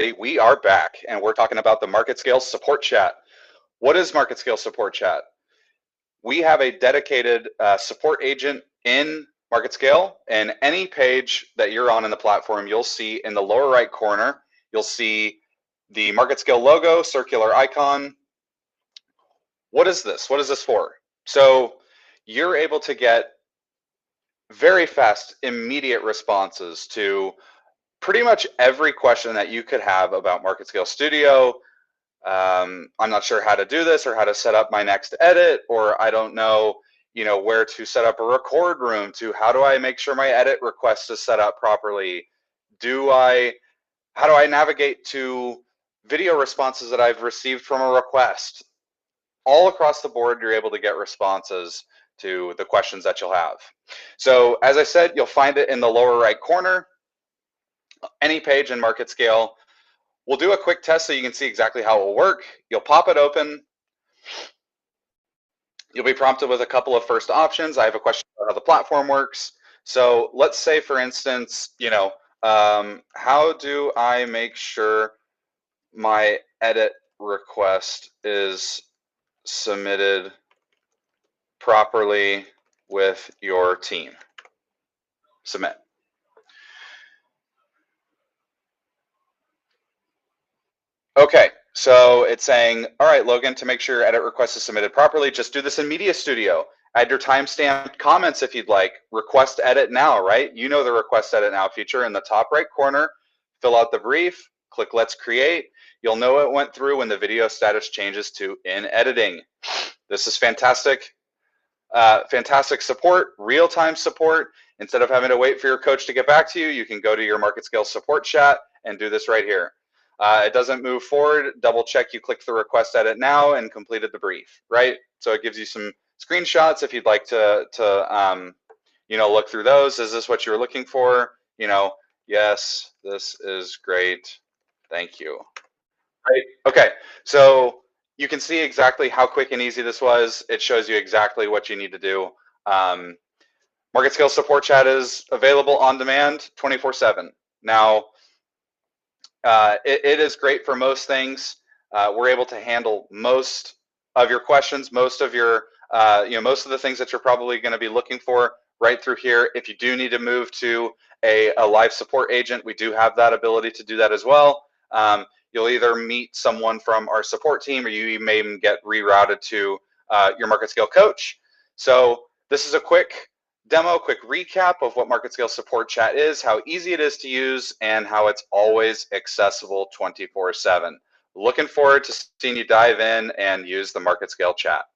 We are back, and we're talking about the MarketScale Support Chat. What is MarketScale Support Chat? We have a dedicated support agent in MarketScale, and any page that you're on in the platform, you'll see in the lower right corner, you'll see the MarketScale logo, circular icon. What is this? What is this for? So you're able to get very fast, immediate responses to pretty much every question that you could have about MarketScale Studio. I'm not sure how to do this or how to set up my next edit, or I don't know, where to set up a record room, to how do I make sure my edit request is set up properly? How do I navigate to video responses that I've received from a request? All across the board, you're able to get responses to the questions that you'll have. So as I said, you'll find it in the lower right corner. Any page in MarketScale. We'll do a quick test so you can see exactly how it will work. You'll pop it open. You'll be prompted with a couple of first options. I have a question about how the platform works. So let's say, for instance, how do I make sure my edit request is submitted properly with your team? Submit. Okay, so it's saying, all right, Logan, to make sure your edit request is submitted properly, just do this in Media Studio. Add your timestamped comments if you'd like. Request edit now, right? You know the request edit now feature in the top right corner. Fill out the brief, click Let's Create. You'll know it went through when the video status changes to in editing. This is fantastic. Fantastic support, real-time support. Instead of having to wait for your coach to get back to you, you can go to your MarketScale support chat and do this right here. It doesn't move forward, double check you click the request edit now and completed the brief, right? So it gives you some screenshots if you'd like to look through those. Is this what you were looking for? Yes, this is great. Thank you. Right. Okay, so you can see exactly how quick and easy this was. It shows you exactly what you need to do. MarketScale Support Chat is available on demand 24/7. Now, it is great for most things. We're able to handle most of your questions, most of your, most of the things that you're probably going to be looking for right through here. If you do need to move to a live support agent, we do have that ability to do that as well. You'll either meet someone from our support team, or you may even get rerouted to your MarketScale coach. So this is a quick demo, quick recap of what MarketScale Support Chat is, how easy it is to use, and how it's always accessible 24/7. Looking forward to seeing you dive in and use the MarketScale chat.